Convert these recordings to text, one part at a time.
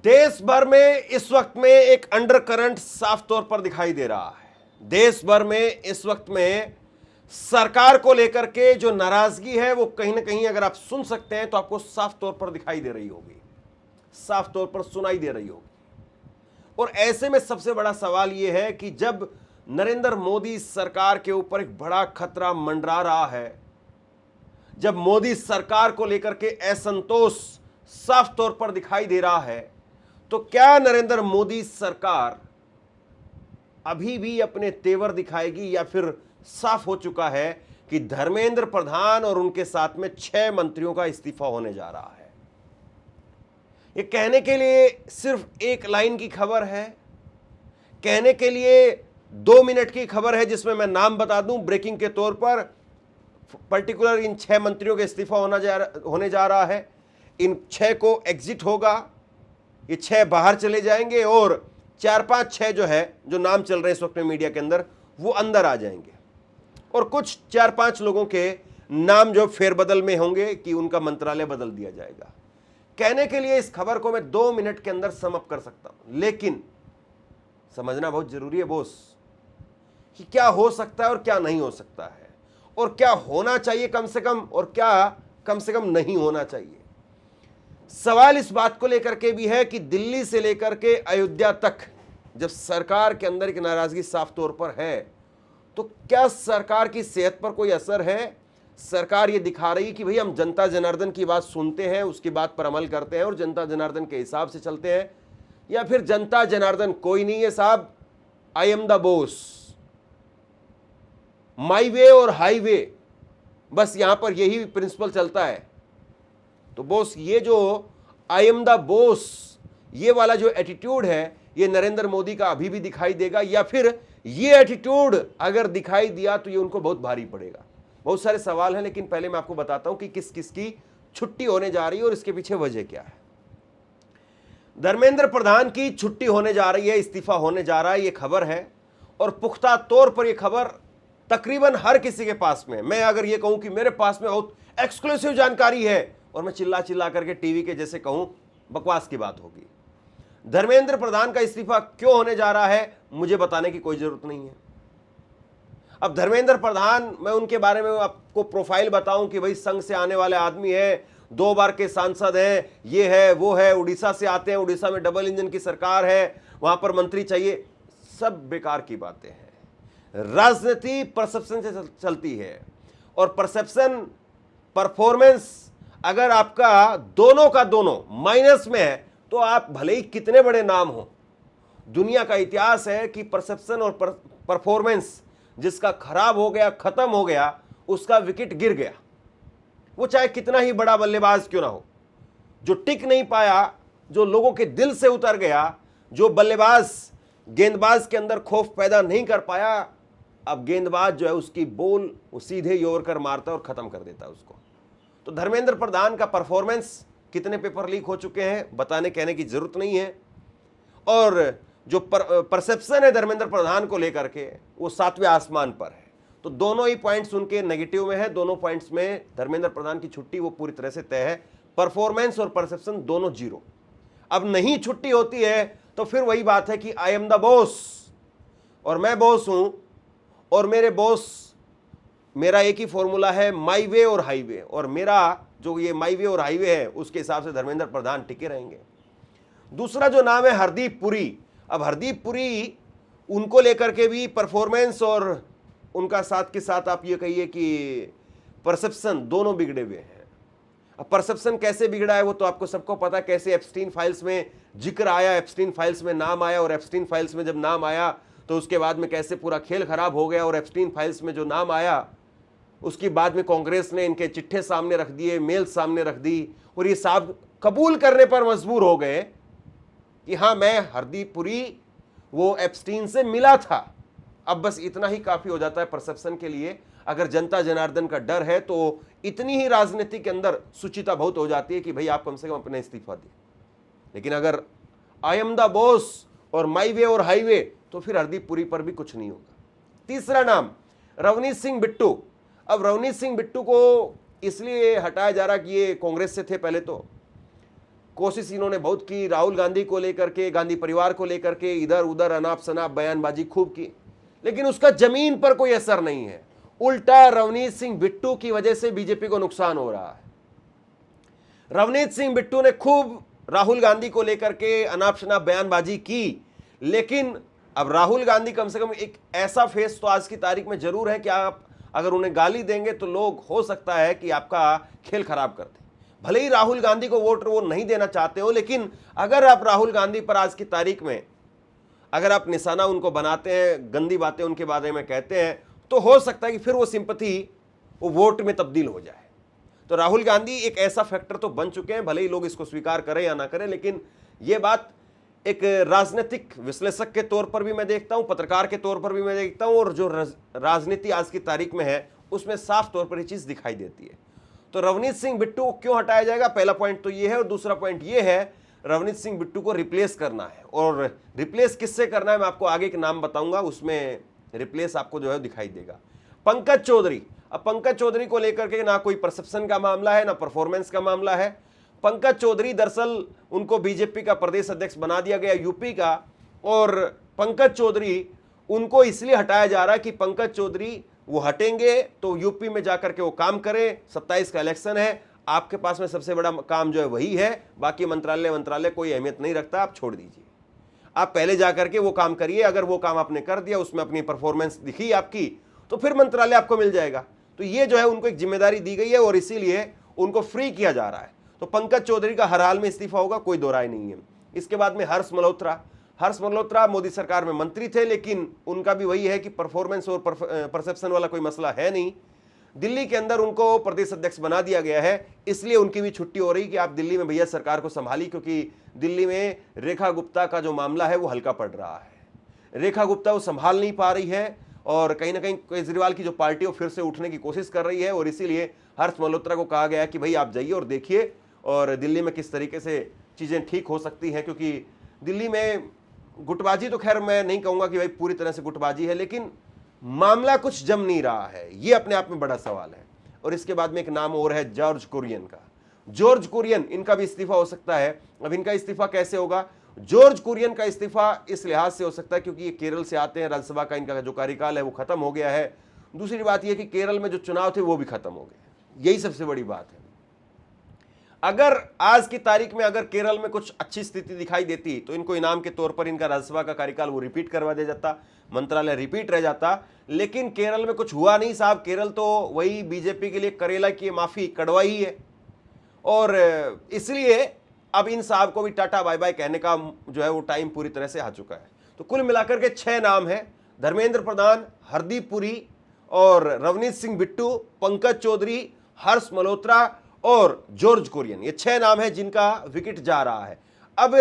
देश भर में इस वक्त में एक अंडर करंट साफ तौर पर दिखाई दे रहा है। देश भर में इस वक्त में सरकार को लेकर के जो नाराजगी है वो कहीं ना कहीं अगर आप सुन सकते हैं तो आपको साफ तौर पर दिखाई दे रही होगी, साफ तौर पर सुनाई दे रही होगी। और ऐसे में सबसे बड़ा सवाल यह है कि जब नरेंद्र मोदी सरकार के ऊपर एक बड़ा खतरा मंडरा रहा है, जब मोदी सरकार को लेकर के असंतोष साफ तौर पर दिखाई दे रहा है, तो क्या नरेंद्र मोदी सरकार अभी भी अपने तेवर दिखाएगी या फिर साफ हो चुका है कि धर्मेंद्र प्रधान और उनके साथ में 6 मंत्रियों का इस्तीफा होने जा रहा है। यह कहने के लिए सिर्फ एक लाइन की खबर है, कहने के लिए 2 मिनट की खबर है, जिसमें मैं नाम बता दूं ब्रेकिंग के तौर पर। पर्टिकुलर इन 6 मंत्रियों का इस्तीफा होने जा रहा है। इन 6 को एग्जिट होगा, ये 6 बाहर चले जाएंगे और 4-5-6 जो है, जो नाम चल रहे हैं इस वक्त में मीडिया के अंदर, वो अंदर आ जाएंगे। और कुछ 4-5 लोगों के नाम जो फेरबदल में होंगे कि उनका मंत्रालय बदल दिया जाएगा। कहने के लिए इस खबर को मैं 2 मिनट के अंदर सम अप कर सकता हूं, लेकिन समझना बहुत जरूरी है बोस कि क्या हो सकता है और क्या नहीं हो सकता है, और क्या होना चाहिए कम से कम, और क्या कम से कम नहीं होना चाहिए। सवाल इस बात को लेकर के भी है कि दिल्ली से लेकर के अयोध्या तक जब सरकार के अंदर एक नाराजगी साफ तौर पर है, तो क्या सरकार की सेहत पर कोई असर है? सरकार ये दिखा रही है कि भाई हम जनता जनार्दन की बात सुनते हैं, उसकी बात पर अमल करते हैं और जनता जनार्दन के हिसाब से चलते हैं, या फिर जनता जनार्दन कोई नहीं है साहब, आई एम द बोस, माई वे और हाईवे, बस यहां पर यही प्रिंसिपल चलता है। तो बोस, ये जो आई एम द बोस, ये वाला जो एटीट्यूड है, ये नरेंद्र मोदी का अभी भी दिखाई देगा, या फिर ये एटीट्यूड अगर दिखाई दिया तो ये उनको बहुत भारी पड़ेगा। बहुत सारे सवाल हैं, लेकिन पहले मैं आपको बताता हूं कि किस किस की छुट्टी होने जा रही है और इसके पीछे वजह क्या है। धर्मेंद्र प्रधान की छुट्टी होने जा रही है, इस्तीफा होने जा रहा है, ये खबर है। और पुख्ता तौर पर यह खबर तकरीबन हर किसी के पास में, मैं अगर ये कहूं कि मेरे पास में बहुत एक्सक्लूसिव जानकारी है और मैं चिल्ला चिल्ला करके टीवी के जैसे कहूं, बकवास की बात होगी। धर्मेंद्र प्रधान का इस्तीफा क्यों होने जा रहा है मुझे बताने की कोई जरूरत नहीं है। अब धर्मेंद्र प्रधान, मैं उनके बारे में आपको प्रोफाइल बताऊं कि भाई संघ से आने वाले आदमी है, 2 बार के सांसद हैं, ये है वो है, उड़ीसा से आते हैं, उड़ीसा में डबल इंजन की सरकार है, वहां पर मंत्री चाहिए, सब बेकार की बातें हैं। राजनीति परसेप्शन से चलती है, और परसेप्शन परफॉर्मेंस अगर आपका दोनों का दोनों माइनस में है तो आप भले ही कितने बड़े नाम हो। दुनिया का इतिहास है कि परसेप्शन और परफॉर्मेंस जिसका खराब हो गया, खत्म हो गया, उसका विकेट गिर गया, वो चाहे कितना ही बड़ा बल्लेबाज क्यों ना हो। जो टिक नहीं पाया, जो लोगों के दिल से उतर गया, जो बल्लेबाज गेंदबाज के अंदर खौफ पैदा नहीं कर पाया, अब गेंदबाज जो है उसकी बॉल वो सीधे योरकर मारता है और खत्म कर देता है उसको। तो धर्मेंद्र प्रधान का परफॉर्मेंस, कितने पेपर लीक हो चुके हैं बताने कहने की जरूरत नहीं है, और जो परसेप्शन है धर्मेंद्र प्रधान को लेकर के वो 7वें आसमान पर है। तो दोनों ही पॉइंट्स उनके नेगेटिव में है, दोनों पॉइंट्स में धर्मेंद्र प्रधान की छुट्टी वो पूरी तरह से तय है। परफॉर्मेंस और परसेप्शन दोनों 0। अब नहीं छुट्टी होती है तो फिर वही बात है कि आई एम द बॉस, और मैं बॉस हूं, और मेरे बॉस, मेरा एक ही फॉर्मूला है, माई वे और हाईवे, और मेरा जो ये माई वे और हाईवे है उसके हिसाब से धर्मेंद्र प्रधान टिके रहेंगे। दूसरा जो नाम है हरदीप पुरी। अब हरदीप पुरी, उनको लेकर के भी परफॉर्मेंस और उनका साथ के साथ आप ये कहिए कि परसेप्शन दोनों बिगड़े हुए हैं। अब परसेप्शन कैसे बिगड़ा है वो तो आपको सबको पता है, कैसे एप्स्टीन फाइल्स में जिक्र आया, एप्स्टीन फाइल्स में नाम आया, और एप्स्टीन फाइल्स में जब नाम आया तो उसके बाद में कैसे पूरा खेल खराब हो गया, और एप्स्टीन फाइल्स में जो नाम आया उसके बाद में कांग्रेस ने इनके चिट्ठे सामने रख दिए, मेल सामने रख दी, और ये साहब कबूल करने पर मजबूर हो गए कि हाँ, मैं हरदीप पुरी वो एप्स्टीन से मिला था। अब बस इतना ही काफी हो जाता है परसेप्शन के लिए। अगर जनता जनार्दन का डर है तो इतनी ही राजनीति के अंदर सुचिता बहुत हो जाती है कि भाई आप कम से कम अपना इस्तीफा दें। लेकिन अगर आई एम द बॉस और माई वे और हाईवे, तो फिर हरदीप पुरी पर भी कुछ नहीं होगा। तीसरा नाम रवनीत सिंह बिट्टू। अब रवनीत सिंह बिट्टू को इसलिए हटाया जा रहा कि ये कांग्रेस से थे पहले, तो कोशिश इन्होंने बहुत की, राहुल गांधी को लेकर के, गांधी परिवार को लेकर के इधर उधर अनाप शनाप बयानबाजी खूब की, लेकिन उसका जमीन पर कोई असर नहीं है। उल्टा रवनीत सिंह बिट्टू की वजह से बीजेपी को नुकसान हो रहा है। रवनीत सिंह बिट्टू ने खूब राहुल गांधी को लेकर के अनाप शनाप बयानबाजी की, लेकिन अब राहुल गांधी कम से कम एक ऐसा फेस तो आज की तारीख में जरूर है कि आप अगर उन्हें गाली देंगे तो लोग हो सकता है कि आपका खेल खराब कर दें। भले ही राहुल गांधी को वोट वो नहीं देना चाहते हो, लेकिन अगर आप राहुल गांधी पर आज की तारीख में अगर आप निशाना उनको बनाते हैं, गंदी बातें उनके बारे में कहते हैं, तो हो सकता है कि फिर वो सिंपैथी वो वोट में तब्दील हो जाए। तो राहुल गांधी एक ऐसा फैक्टर तो बन चुके हैं, भले ही लोग इसको स्वीकार करें या ना करें, लेकिन ये बात एक राजनीतिक विश्लेषक के तौर पर भी मैं देखता हूं, पत्रकार के तौर पर भी मैं देखता हूं, और जो राजनीति आज की तारीख में है उसमें साफ तौर पर ये चीज दिखाई देती है। तो रवनीत सिंह बिट्टू को क्यों हटाया जाएगा, पहला पॉइंट तो ये है, और दूसरा पॉइंट ये है रवनीत सिंह बिट्टू को रिप्लेस करना है। और रिप्लेस किससे करना है मैं आपको आगे के नाम बताऊंगा, उसमें रिप्लेस आपको जो है दिखाई देगा। पंकज चौधरी, अब पंकज चौधरी को लेकर के ना कोई परसेप्शन का मामला है ना परफॉर्मेंस का मामला है। पंकज चौधरी दरअसल उनको बीजेपी का प्रदेश अध्यक्ष बना दिया गया यूपी का, और पंकज चौधरी उनको इसलिए हटाया जा रहा है कि पंकज चौधरी वो हटेंगे तो यूपी में जाकर के वो काम करें। 27 का इलेक्शन है, आपके पास में सबसे बड़ा काम जो है वही है, बाकी मंत्रालय कोई अहमियत नहीं रखता, आप छोड़ दीजिए। आप पहले जाकर के वो काम करिए, अगर वो काम आपने कर दिया, उसमें अपनी परफॉर्मेंस दिखी आपकी, तो फिर मंत्रालय आपको मिल जाएगा। तो ये जो है उनको एक जिम्मेदारी दी गई है और इसीलिए उनको फ्री किया जा रहा है। तो पंकज चौधरी का हर हाल में इस्तीफा होगा, कोई दो राय नहीं है। इसके बाद में हर्ष मल्होत्रा मोदी सरकार में मंत्री थे, लेकिन उनका भी वही है कि परफॉर्मेंस और परसेप्शन वाला कोई मसला है नहीं। दिल्ली के अंदर उनको प्रदेश अध्यक्ष बना दिया गया है, इसलिए उनकी भी छुट्टी हो रही कि आप दिल्ली में भैया सरकार को संभाली, क्योंकि दिल्ली में रेखा गुप्ता का जो मामला है वो हल्का पड़ रहा है। रेखा गुप्ता वो संभाल नहीं पा रही है और कहीं ना कहीं केजरीवाल की जो पार्टी है वो फिर से उठने की कोशिश कर रही है, और इसीलिए हर्ष मल्होत्रा को कहा गया कि भाई आप जाइए और देखिए और दिल्ली में किस तरीके से चीज़ें ठीक हो सकती हैं, क्योंकि दिल्ली में गुटबाजी तो खैर मैं नहीं कहूँगा कि भाई पूरी तरह से गुटबाजी है, लेकिन मामला कुछ जम नहीं रहा है, ये अपने आप में बड़ा सवाल है। और इसके बाद में एक नाम और है जॉर्ज कुरियन का। जॉर्ज कुरियन, इनका भी इस्तीफा हो सकता है। अब इनका इस्तीफा कैसे होगा? जॉर्ज कुरियन का इस्तीफा इस लिहाज से हो सकता है क्योंकि ये केरल से आते हैं, राज्यसभा का इनका जो कार्यकाल है वो खत्म हो गया है। दूसरी बात यह कि केरल में जो चुनाव थे वो भी खत्म हो गए, यही सबसे बड़ी बात है। अगर आज की तारीख में अगर केरल में कुछ अच्छी स्थिति दिखाई देती तो इनको इनाम के तौर पर इनका राज्यसभा का कार्यकाल वो रिपीट करवा दिया जाता, मंत्रालय रिपीट रह जाता। लेकिन केरल में कुछ हुआ नहीं साहब, केरल तो वही बीजेपी के लिए करेला की माफी कड़वा ही है, और इसलिए अब इन साहब को भी टाटा बाय बाय कहने का जो है वो टाइम पूरी तरह से आ चुका है। तो कुल मिलाकर के 6 नाम हैं, धर्मेंद्र प्रधान, हरदीप पुरी और रवनीत सिंह बिट्टू, पंकज चौधरी, हर्ष मल्होत्रा और जॉर्ज कुरियन, ये 6 नाम है जिनका विकेट जा रहा है। अब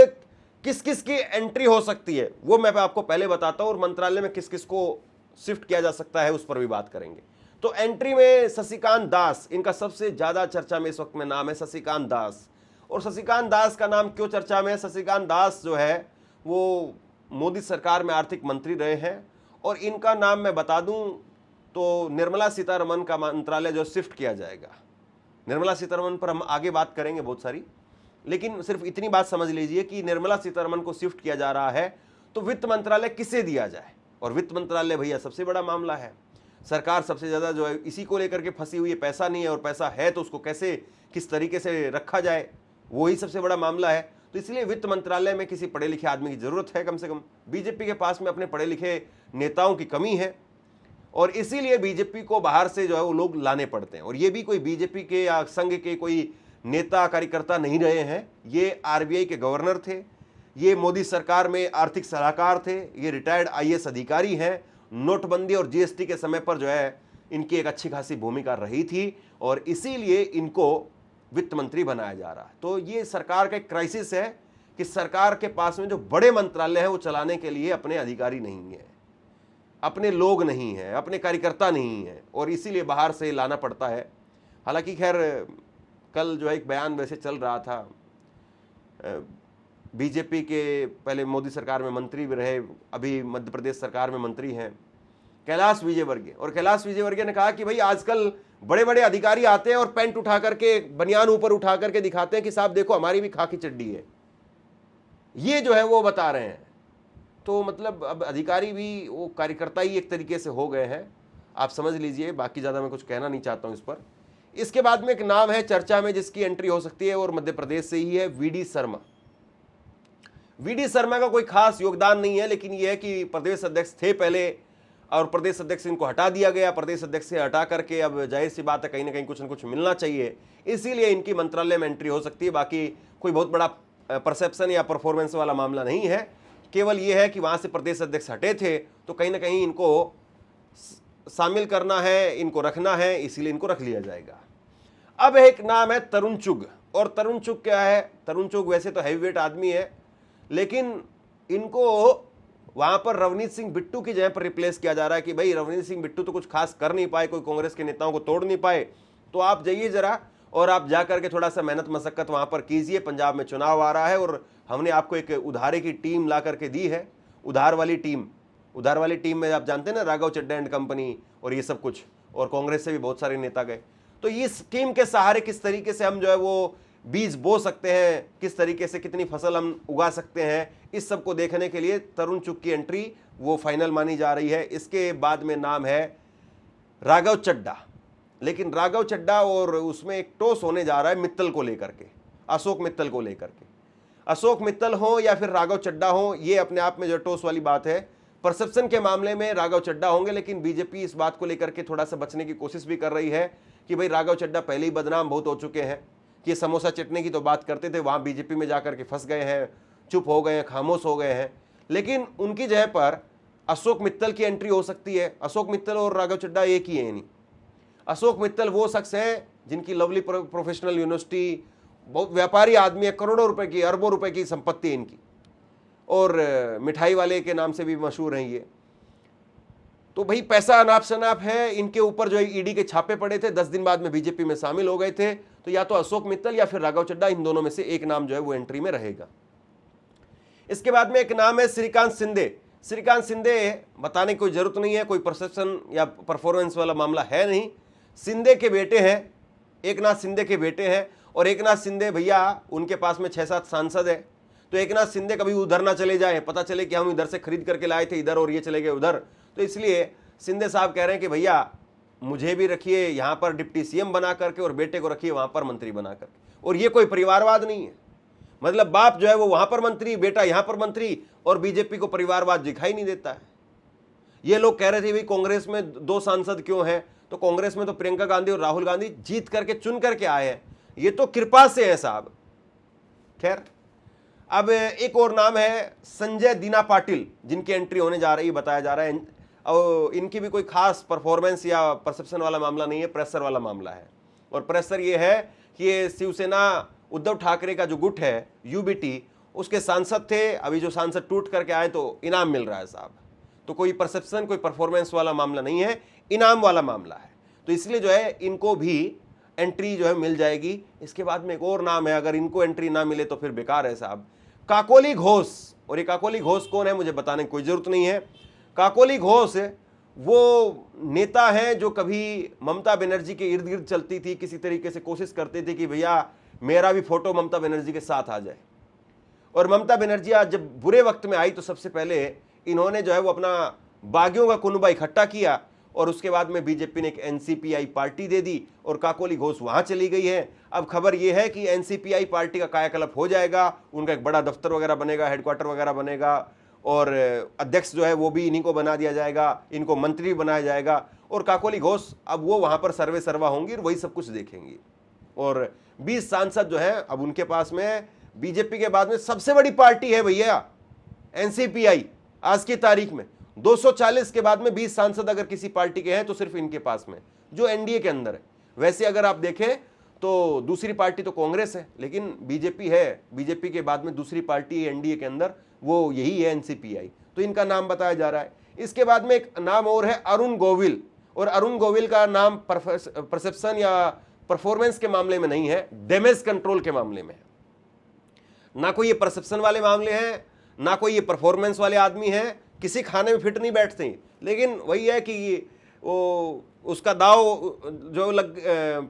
किस किस की एंट्री हो सकती है वो मैं आपको पहले बताता हूं, और मंत्रालय में किस किस को शिफ्ट किया जा सकता है उस पर भी बात करेंगे। तो एंट्री में शशिकांत दास, इनका सबसे ज्यादा चर्चा में इस वक्त में नाम है शशिकांत दास। और शशिकांत दास का नाम क्यों चर्चा में है? शशिकांत दास जो है वो मोदी सरकार में आर्थिक मंत्री रहे हैं, और इनका नाम मैं बता दूं तो निर्मला सीतारमण का मंत्रालय जो शिफ्ट किया जाएगा। निर्मला सीतारमण पर हम आगे बात करेंगे बहुत सारी, लेकिन सिर्फ इतनी बात समझ लीजिए कि निर्मला सीतारमण को शिफ्ट किया जा रहा है तो वित्त मंत्रालय किसे दिया जाए? और वित्त मंत्रालय भैया सबसे बड़ा मामला है, सरकार सबसे ज्यादा जो है इसी को लेकर के फंसी हुई है। पैसा नहीं है, और पैसा है तो उसको कैसे किस तरीके से रखा जाए, वही सबसे बड़ा मामला है। तो इसलिए वित्त मंत्रालय में किसी पढ़े लिखे आदमी की जरूरत है, कम से कम बीजेपी के पास में अपने पढ़े लिखे नेताओं की कमी है, और इसीलिए बीजेपी को बाहर से जो है वो लोग लाने पड़ते हैं। और ये भी कोई बीजेपी के या संघ के कोई नेता कार्यकर्ता नहीं रहे हैं, ये आरबीआई के गवर्नर थे, ये मोदी सरकार में आर्थिक सलाहकार थे, ये रिटायर्ड आईएएस अधिकारी हैं। नोटबंदी और जीएसटी के समय पर जो है इनकी एक अच्छी खासी भूमिका रही थी, और इसीलिए इनको वित्त मंत्री बनाया जा रहा है। तो ये सरकार का एक क्राइसिस है कि सरकार के पास में जो बड़े मंत्रालय हैं वो चलाने के लिए अपने अधिकारी नहीं है, अपने लोग नहीं हैं, अपने कार्यकर्ता नहीं हैं, और इसीलिए बाहर से लाना पड़ता है। हालांकि खैर कल जो है एक बयान वैसे चल रहा था, बीजेपी के पहले मोदी सरकार में मंत्री भी रहे, अभी मध्य प्रदेश सरकार में मंत्री हैं, कैलाश विजयवर्गीय। और कैलाश विजयवर्गीय ने कहा कि भाई आजकल बड़े बड़े अधिकारी आते हैं और पैंट उठा करके, बनियान ऊपर उठा करके दिखाते हैं कि साहब देखो हमारी भी खाकी चड्डी है, ये जो है वो बता रहे हैं। तो मतलब अब अधिकारी भी वो कार्यकर्ता ही एक तरीके से हो गए हैं, आप समझ लीजिए। बाकी ज़्यादा मैं कुछ कहना नहीं चाहता हूँ इस पर। इसके बाद में एक नाम है चर्चा में जिसकी एंट्री हो सकती है और मध्य प्रदेश से ही है, वीडी शर्मा। वीडी शर्मा का कोई खास योगदान नहीं है, लेकिन यह है कि प्रदेश अध्यक्ष थे पहले और प्रदेश अध्यक्ष इनको हटा दिया गया। प्रदेश अध्यक्ष से हटा करके अब जाहिर सी बात है कहीं ना कहीं कुछ न कुछ मिलना चाहिए, इसीलिए इनकी मंत्रालय में एंट्री हो सकती है। बाकी कोई बहुत बड़ा परसेप्शन या परफॉर्मेंस वाला मामला नहीं है, केवल ये है कि वहाँ से प्रदेश अध्यक्ष हटे थे तो कहीं ना कहीं इनको शामिल करना है, इनको रखना है, इसीलिए इनको रख लिया जाएगा। अब एक नाम है तरुण चुग। और तरुण चुग क्या है? तरुण चुग वैसे तो हैवीवेट आदमी है, लेकिन इनको वहां पर रवनीत सिंह बिट्टू की जगह पर रिप्लेस किया जा रहा है कि भाई रवनीत सिंह बिट्टू तो कुछ खास कर नहीं पाए, कोई कांग्रेस के नेताओं को तोड़ नहीं पाए, तो आप जाइए जरा और आप जाकर के थोड़ा सा मेहनत मशक्कत वहां पर कीजिए। पंजाब में चुनाव आ रहा है और हमने आपको एक उधारे की टीम ला करके दी है, उधार वाली टीम में आप जानते हैं ना, राघव चड्डा एंड कंपनी और ये सब कुछ, और कांग्रेस से भी बहुत सारे नेता गए। तो इस टीम के सहारे किस तरीके से हम जो है वो बीज बो सकते हैं, किस तरीके से कितनी फसल हम उगा सकते हैं, इस सब को देखने के लिए तरुण चुग की एंट्री वो फाइनल मानी जा रही है। इसके बाद में नाम है राघव चड्डा। लेकिन राघव चड्डा और उसमें एक टॉस होने जा रहा है मित्तल को लेकर के, अशोक मित्तल को लेकर के। अशोक मित्तल हो या फिर राघव चड्डा हो, ये अपने आप में जो टॉस वाली बात है। परसेप्शन के मामले में राघव चड्डा होंगे, लेकिन बीजेपी इस बात को लेकर के थोड़ा सा बचने की कोशिश भी कर रही है कि भाई राघव चड्डा पहले ही बदनाम बहुत हो चुके हैं कि समोसा चटने की तो बात करते थे, वहाँ बीजेपी में जाकर के फंस गए हैं, चुप हो गए हैं, खामोश हो गए हैं। लेकिन उनकी जगह पर अशोक मित्तल की एंट्री हो सकती है। अशोक मित्तल और राघव चड्डा एक ही है नहीं। अशोक मित्तल वो शख्स हैं जिनकी लवली प्रोफेशनल यूनिवर्सिटी, बहुत व्यापारी आदमी है, करोड़ों रुपए की, अरबों रुपए की संपत्ति है इनकी, और मिठाई वाले के नाम से भी मशहूर हैं ये। तो भाई पैसा अनाप शनाप है इनके ऊपर, जो ईडी के छापे पड़े थे, 10 दिन बाद में बीजेपी में शामिल हो गए थे। तो या तो अशोक मित्तल या फिर राघव चड्डा, इन दोनों में से एक नाम जो है वो एंट्री में रहेगा। इसके बाद में एक नाम है श्रीकांत शिंदे। श्रीकांत शिंदे बताने की कोई जरूरत नहीं है, कोई परसेप्शन या परफॉर्मेंस वाला मामला है नहीं। शिंदे के बेटे हैं, एकनाथ शिंदे के बेटे हैं, और एकनाथ शिंदे भैया उनके पास में 6-7 सांसद है। तो एकनाथ शिंदे कभी उधर ना चले जाए, पता चले कि हम इधर से खरीद करके लाए थे इधर और ये चले गए उधर। तो इसलिए शिंदे साहब कह रहे हैं कि भैया मुझे भी रखिए यहाँ पर डिप्टी सीएम बना करके और बेटे को रखिए वहाँ पर मंत्री बना करके। और ये कोई परिवारवाद नहीं है, मतलब बाप जो है वो वहाँ पर मंत्री, बेटा यहाँ पर मंत्री, और बीजेपी को परिवारवाद दिखाई नहीं देता है। ये लोग कह रहे थे भाई कांग्रेस में 2 सांसद क्यों हैं, तो कांग्रेस में तो प्रियंका गांधी और राहुल गांधी जीत करके चुन करके आए हैं, ये तो कृपा से है साहब। खैर, अब एक और नाम है संजय दीना पाटिल, जिनकी एंट्री होने जा रही है, बताया जा रहा है। और इनकी भी कोई खास परफॉर्मेंस या परसेप्शन वाला मामला नहीं है, प्रेशर वाला मामला है। और प्रेशर ये है कि ये शिवसेना उद्धव ठाकरे का जो गुट है यूबीटी, उसके सांसद थे, अभी जो सांसद टूट करके आए तो इनाम मिल रहा है साहब। तो कोई परसेप्शन, कोई परफॉर्मेंस वाला मामला नहीं है, इनाम वाला मामला है। तो इसलिए जो है इनको भी एंट्री जो है मिल जाएगी। इसके बाद में एक और नाम है, अगर इनको एंट्री ना मिले तो फिर बेकार है साहब, काकोली घोष। और ये काकोली घोष कौन है मुझे बताने की कोई जरूरत नहीं है। काकोली घोष वो नेता है जो कभी ममता बनर्जी के इर्द गिर्द चलती थी, किसी तरीके से कोशिश करते थे कि भैया मेरा भी फोटो ममता बनर्जी के साथ आ जाए। और ममता बनर्जी आज जब बुरे वक्त में आई तो सबसे पहले इन्होंने जो है वो अपना बागियों का कुनबा इकट्ठा किया, और उसके बाद में बीजेपी ने एक एनसीपीआई पार्टी दे दी और काकोली घोष वहां चली गई है। अब खबर यह है कि एनसीपीआई पार्टी का कायाकल्प हो जाएगा, उनका एक बड़ा दफ्तर वगैरह बनेगा, हेडक्वार्टर वगैरह बनेगा, और अध्यक्ष जो है वो भी इन्हीं को बना दिया जाएगा, इनको मंत्री बनाया जाएगा। और काकोली घोष अब वो वहां पर सर्वे सर्वा होंगी और वही सब कुछ देखेंगी। और 20 सांसद जो है अब उनके पास में, बीजेपी के बाद में सबसे बड़ी पार्टी है भैया एनसीपीआई आज की तारीख में। 240 के बाद में 20 सांसद अगर किसी पार्टी के हैं तो सिर्फ इनके पास में, जो एनडीए के अंदर है। वैसे अगर आप देखें तो दूसरी पार्टी तो कांग्रेस है, लेकिन बीजेपी है, बीजेपी के बाद में दूसरी पार्टी एनडीए के अंदर, वो यही है एनसीपीआई। तो इनका नाम बताया जा रहा है। इसके बाद में एक नाम और है अरुण गोविल, और अरुण गोविल का नाम परसेप्शन या परफॉर्मेंस के मामले में नहीं है, डैमेज कंट्रोल के मामले में है। ना कोई ये परसेप्शन वाले मामले हैं, ना कोई ये परफॉर्मेंस वाले आदमी हैं, किसी खाने में फिट नहीं बैठते, लेकिन वही है कि वो उसका दाव जो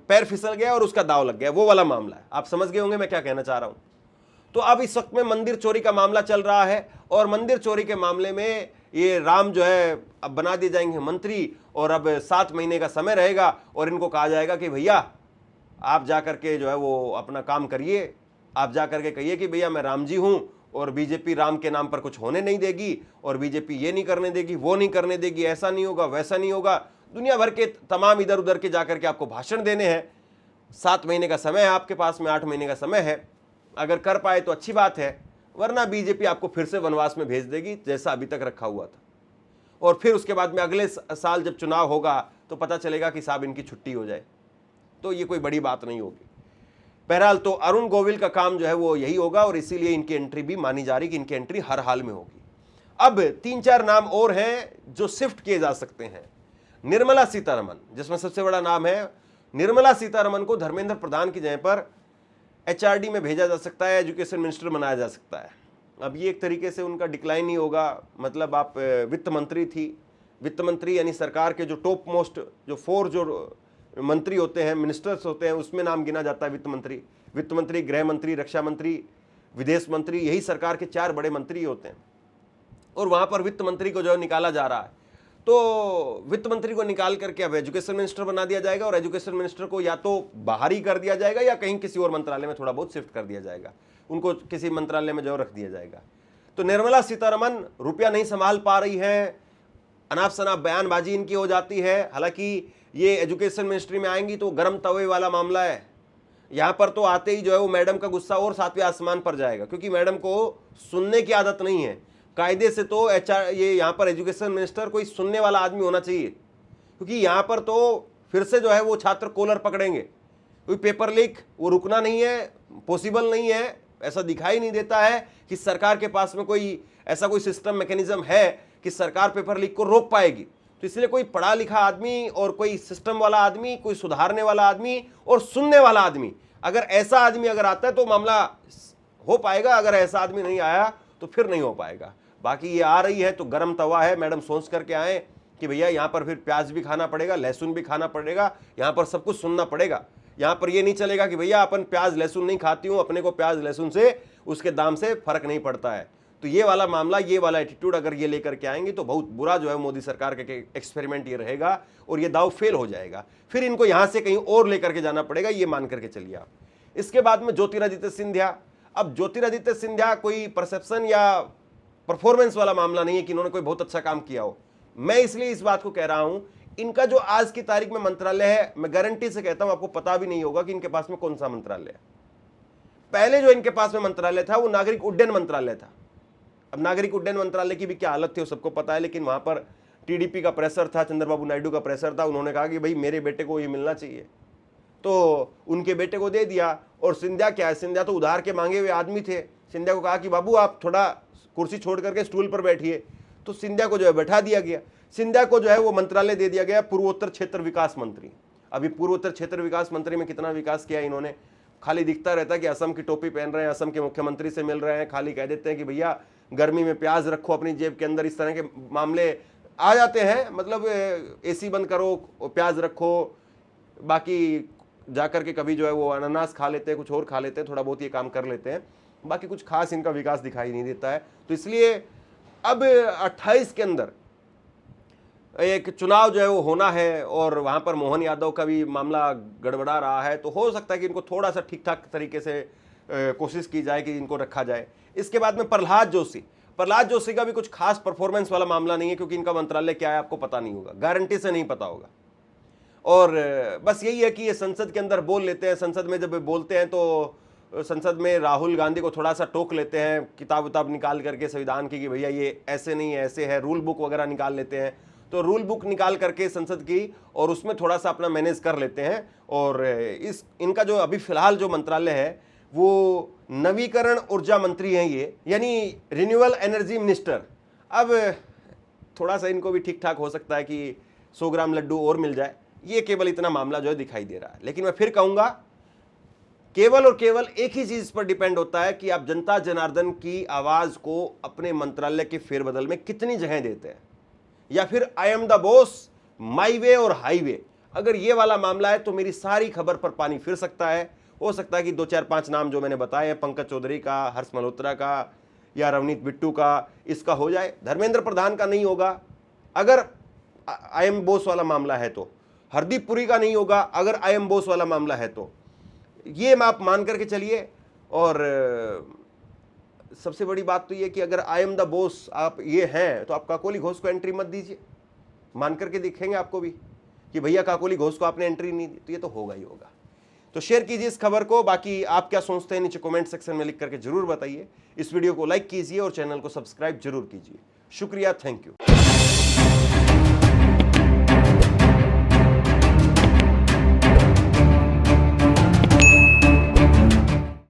पैर फिसल गया और उसका दाव लग गया, वो वाला मामला है। आप समझ गए होंगे मैं क्या कहना चाह रहा हूं। तो अब इस वक्त में मंदिर चोरी का मामला चल रहा है, और मंदिर चोरी के मामले में ये राम जो है अब बना दिए जाएंगे मंत्री, और अब 7 महीने का समय रहेगा, और इनको कहा जाएगा कि भैया आप जा करके जो है वो अपना काम करिए, आप जा करके कहिए कि भैया मैं राम जी हूं, और बीजेपी राम के नाम पर कुछ होने नहीं देगी, और बीजेपी ये नहीं करने देगी, वो नहीं करने देगी, ऐसा नहीं होगा, वैसा नहीं होगा। दुनिया भर के तमाम इधर उधर के जाकर के आपको भाषण देने हैं। 7 महीने का समय है आपके पास में, 8 महीने का समय है, अगर कर पाए तो अच्छी बात है, वरना बीजेपी आपको फिर से वनवास में भेज देगी जैसा अभी तक रखा हुआ था। और फिर उसके बाद में अगले साल जब चुनाव होगा तो पता चलेगा कि साहब इनकी छुट्टी हो जाए, तो ये कोई बड़ी बात नहीं होगी। बहरहाल तो अरुण गोविल का काम जो है वो यही होगा, और इसीलिए इनकी एंट्री भी मानी जा रही कि इनकी एंट्री हर हाल में होगी। अब 3-4 नाम और हैं जो शिफ्ट किए जा सकते हैं। निर्मला सीतारमण, जिसमें सबसे बड़ा नाम है, निर्मला सीतारमण को धर्मेंद्र प्रधान की जगह पर एचआरडी में भेजा जा सकता है, एजुकेशन मिनिस्टर बनाया जा सकता है। अब ये एक तरीके से उनका डिक्लाइन ही होगा। मतलब आप वित्त मंत्री थी, वित्त मंत्री यानी सरकार के जो टॉप मोस्ट जो 4 जो मंत्री होते हैं, मिनिस्टर्स होते हैं, उसमें नाम गिना जाता है वित्त मंत्री। वित्त मंत्री, गृह मंत्री, रक्षा मंत्री, विदेश मंत्री, यही सरकार के 4 बड़े मंत्री होते हैं। और वहां पर वित्त मंत्री को जो है निकाला जा रहा है, तो वित्त मंत्री को निकाल करके अब एजुकेशन मिनिस्टर बना दिया जाएगा, और एजुकेशन मिनिस्टर को या तो बाहर ही कर दिया जाएगा या कहीं किसी और मंत्रालय में थोड़ा बहुत शिफ्ट कर दिया जाएगा, उनको किसी मंत्रालय में जो रख दिया जाएगा। तो निर्मला सीतारमण रुपया नहीं संभाल पा रही है, अनाप शनाप बयानबाजी इनकी हो जाती है। हालांकि ये एजुकेशन मिनिस्ट्री में आएंगी तो गर्म तवे वाला मामला है, यहाँ पर तो आते ही जो है वो मैडम का गुस्सा और 7वें आसमान पर जाएगा, क्योंकि मैडम को सुनने की आदत नहीं है। कायदे से तो ये यहाँ पर एजुकेशन मिनिस्टर कोई सुनने वाला आदमी होना चाहिए, क्योंकि यहाँ पर तो फिर से जो है वो छात्र कॉलर पकड़ेंगे। कोई पेपर लीक वो रुकना नहीं है, पॉसिबल नहीं है, ऐसा दिखाई नहीं देता है कि सरकार के पास में कोई ऐसा कोई सिस्टम मैकेनिज्म है कि सरकार पेपर लीक को रोक पाएगी। तो इसलिए कोई पढ़ा लिखा आदमी और कोई सिस्टम वाला आदमी, कोई सुधारने वाला आदमी और सुनने वाला आदमी, अगर ऐसा आदमी अगर आता है तो मामला हो पाएगा, अगर ऐसा आदमी नहीं आया तो फिर नहीं हो पाएगा। बाकी ये आ रही है तो गर्म तवा है, मैडम सोच करके आए कि भैया यहाँ पर फिर प्याज भी खाना पड़ेगा, लहसुन भी खाना पड़ेगा, यहाँ पर सब कुछ सुनना पड़ेगा। यहाँ पर ये नहीं चलेगा कि भैया अपन प्याज लहसुन नहीं खाती हूँ, अपने को प्याज लहसुन से उसके दाम से फर्क नहीं पड़ता है। तो ये वाला मामला, ये वाला एटीट्यूड अगर ये लेकर के आएंगे तो बहुत बुरा जो है मोदी सरकार के एक्सपेरिमेंट ये रहेगा, और ये दाव फेल हो जाएगा। फिर इनको यहाँ से कहीं और लेकर के जाना पड़ेगा, ये मान करके चलिए आप। इसके बाद में ज्योतिरादित्य सिंधिया। अब ज्योतिरादित्य सिंधिया कोई परसेप्शन या परफॉर्मेंस वाला मामला नहीं है कि इन्होंने कोई बहुत अच्छा काम किया हो। मैं इसलिए इस बात को कह रहा हूं, इनका जो आज की तारीख में मंत्रालय है, मैं गारंटी से कहता हूं आपको पता भी नहीं होगा कि इनके पास में कौन सा मंत्रालय है। पहले जो इनके पास में मंत्रालय था वो नागरिक उड्डयन मंत्रालय था। अब नागरिक उड्डयन मंत्रालय की भी क्या हालत थी वो सबको पता है, लेकिन वहां पर टीडीपी का प्रेशर था, चंद्रबाबू नायडू का प्रेशर था। उन्होंने कहा कि भाई मेरे बेटे को ये मिलना चाहिए, तो उनके बेटे को दे दिया। और सिंधिया क्या है, सिंधिया तो उधार के मांगे हुए आदमी थे। सिंधिया को कहा कि बाबू आप थोड़ा कुर्सी छोड़ करके स्टूल पर बैठिए, तो सिंधिया को जो है बैठा दिया गया। सिंधिया को जो है वो मंत्रालय दे दिया गया पूर्वोत्तर क्षेत्र विकास मंत्री। अभी पूर्वोत्तर क्षेत्र विकास मंत्री में कितना विकास किया इन्होंने? खाली दिखता रहता है कि असम की टोपी पहन रहे हैं, असम के मुख्यमंत्री से मिल रहे हैं, खाली कह देते हैं कि भैया गर्मी में प्याज रखो अपनी जेब के अंदर, इस तरह के मामले आ जाते हैं। मतलब एसी बंद करो, प्याज रखो, बाकी जाकर के कभी जो है वो अनानास खा लेते हैं, कुछ और खा लेते हैं, थोड़ा बहुत ये काम कर लेते हैं, बाकी कुछ खास इनका विकास दिखाई नहीं देता है। तो इसलिए अब 28 के अंदर एक चुनाव जो है वो होना है, और वहां पर मोहन यादव का भी मामला गड़बड़ा रहा है, तो हो सकता है कि इनको थोड़ा सा ठीक ठाक तरीके से कोशिश की जाए कि इनको रखा जाए। इसके बाद में प्रहलाद जोशी का भी कुछ खास परफॉर्मेंस वाला मामला नहीं है, क्योंकि इनका मंत्रालय क्या है आपको पता नहीं होगा, गारंटी से नहीं पता होगा। और बस यही है कि ये संसद के अंदर बोल लेते हैं। संसद में जब बोलते हैं तो संसद में राहुल गांधी को थोड़ा सा टोक लेते हैं, किताब उताब निकाल करके संविधान की कि भैया ये ऐसे नहीं है, ऐसे है, रूल बुक वगैरह निकाल लेते हैं। तो रूल बुक निकाल करके संसद की, और उसमें थोड़ा सा अपना मैनेज कर लेते हैं। और इनका जो अभी फिलहाल जो मंत्रालय है वो नवीकरण ऊर्जा मंत्री हैं ये, यानी रिन्यूएबल एनर्जी मिनिस्टर। अब थोड़ा सा इनको भी ठीक ठाक हो सकता है कि 100 ग्राम लड्डू और मिल जाए, ये केवल इतना मामला जो है दिखाई दे रहा है। लेकिन मैं फिर कहूँगा केवल और केवल एक ही चीज पर डिपेंड होता है कि आप जनता जनार्दन की आवाज को अपने मंत्रालय के फेरबदल में कितनी जगह देते हैं, या फिर आई एम द बॉस, माई वे और हाईवे। अगर ये वाला मामला है तो मेरी सारी खबर पर पानी फिर सकता है। हो सकता है कि 2-4-5 नाम जो मैंने बताए हैं, पंकज चौधरी का, हर्ष मल्होत्रा का या रवनीत बिट्टू का, इसका हो जाए, धर्मेंद्र प्रधान का नहीं होगा अगर आई एम बॉस वाला मामला है तो, हरदीप पुरी का नहीं होगा अगर आई एम बॉस वाला मामला है तो, ये आप मान करके चलिए। और सबसे बड़ी बात तो ये कि अगर आई एम द बॉस आप ये हैं तो आप काकोली घोष को एंट्री मत दीजिए, मान करके दिखेंगे आपको भी कि भैया काकोली घोष को आपने एंट्री नहीं दी, तो ये तो होगा ही होगा। तो शेयर कीजिए इस खबर को। बाकी आप क्या सोचते हैं नीचे कमेंट सेक्शन में लिख करके जरूर बताइए। इस वीडियो को लाइक कीजिए और चैनल को सब्सक्राइब जरूर कीजिए। शुक्रिया, थैंक यू।